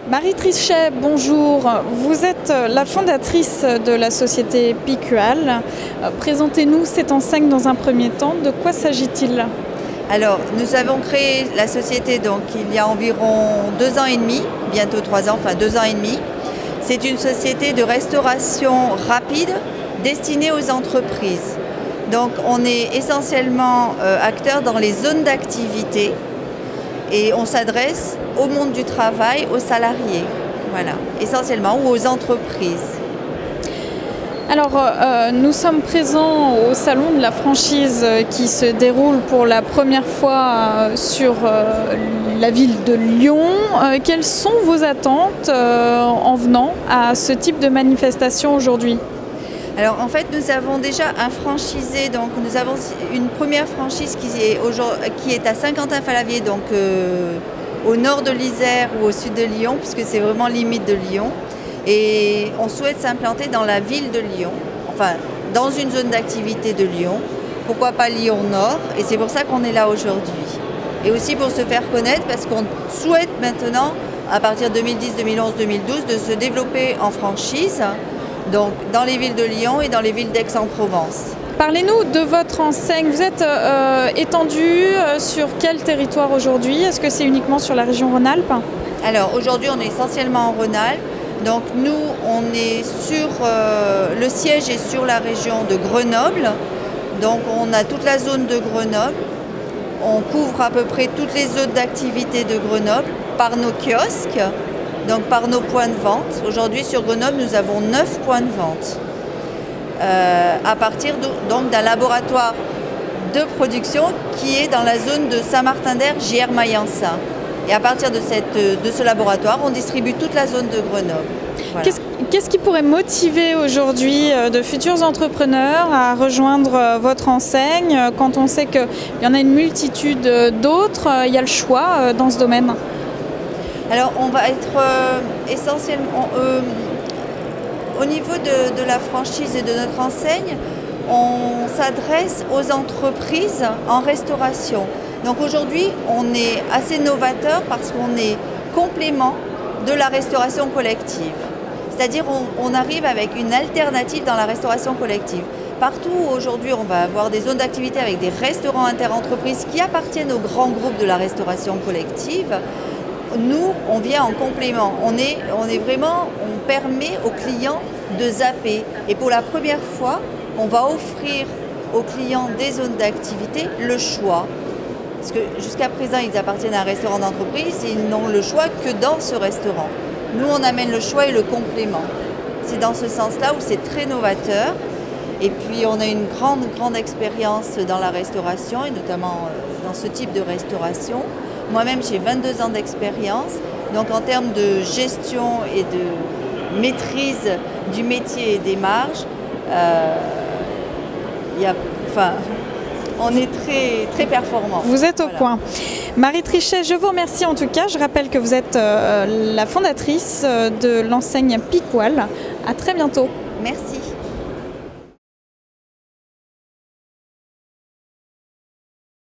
Marie Trichet, bonjour. Vous êtes la fondatrice de la société Picual. Présentez-nous cette enseigne dans un premier temps. De quoi s'agit-il? Alors, nous avons créé la société donc il y a environ 2 ans et demi, bientôt 3 ans, enfin 2 ans et demi. C'est une société de restauration rapide destinée aux entreprises. Donc, on est essentiellement acteur dans les zones d'activité et on s'adresse au monde du travail, aux salariés, voilà, essentiellement, ou aux entreprises. Alors, nous sommes présents au salon de la franchise qui se déroule pour la première fois sur la ville de Lyon. Quelles sont vos attentes en venant à ce type de manifestation aujourd'hui? Alors en fait, nous avons déjà un franchisé, donc nous avons une première franchise qui est à Saint-Quentin-Fallavier, donc au nord de l'Isère ou au sud de Lyon, puisque c'est vraiment limite de Lyon. Et on souhaite s'implanter dans la ville de Lyon, enfin dans une zone d'activité de Lyon, pourquoi pas Lyon Nord, et c'est pour ça qu'on est là aujourd'hui. Et aussi pour se faire connaître, parce qu'on souhaite maintenant, à partir de 2010, 2011, 2012, de se développer en franchise, donc dans les villes de Lyon et dans les villes d'Aix-en-Provence. Parlez-nous de votre enseigne. Vous êtes étendu sur quel territoire aujourd'hui? Est-ce que c'est uniquement sur la région Rhône-Alpes? Alors aujourd'hui, on est essentiellement en Rhône-Alpes. Donc nous, on est sur le siège est sur la région de Grenoble. Donc on a toute la zone de Grenoble. On couvre à peu près toutes les zones d'activité de Grenoble par nos kiosques. Donc par nos points de vente. Aujourd'hui sur Grenoble, nous avons 9 points de vente. À partir donc d'un laboratoire de production qui est dans la zone de Saint-Martin-d'Air, JR-Mayensin. Et à partir de ce laboratoire, on distribue toute la zone de Grenoble. Voilà. Qu'est-ce qui pourrait motiver aujourd'hui de futurs entrepreneurs à rejoindre votre enseigne quand on sait qu'il y en a une multitude d'autres? Il y a le choix dans ce domaine. Alors on va être essentiellement au niveau de la franchise et de notre enseigne, on s'adresse aux entreprises en restauration. Donc aujourd'hui on est assez novateur parce qu'on est complément de la restauration collective. C'est-à-dire on arrive avec une alternative dans la restauration collective. Partout aujourd'hui on va avoir des zones d'activité avec des restaurants interentreprises qui appartiennent aux grands groupes de la restauration collective. Nous, on vient en complément. On permet aux clients de zapper. Et pour la première fois, on va offrir aux clients des zones d'activité le choix. Parce que jusqu'à présent, ils appartiennent à un restaurant d'entreprise et ils n'ont le choix que dans ce restaurant. Nous, on amène le choix et le complément. C'est dans ce sens-là où c'est très novateur. Et puis, on a une grande expérience dans la restauration et notamment dans ce type de restauration. Moi-même, j'ai 22 ans d'expérience, donc en termes de gestion et de maîtrise du métier et des marges, on est très performant. Vous êtes au point. Marie Trichet, je vous remercie en tout cas. Je rappelle que vous êtes la fondatrice de l'enseigne Picual. À très bientôt. Merci.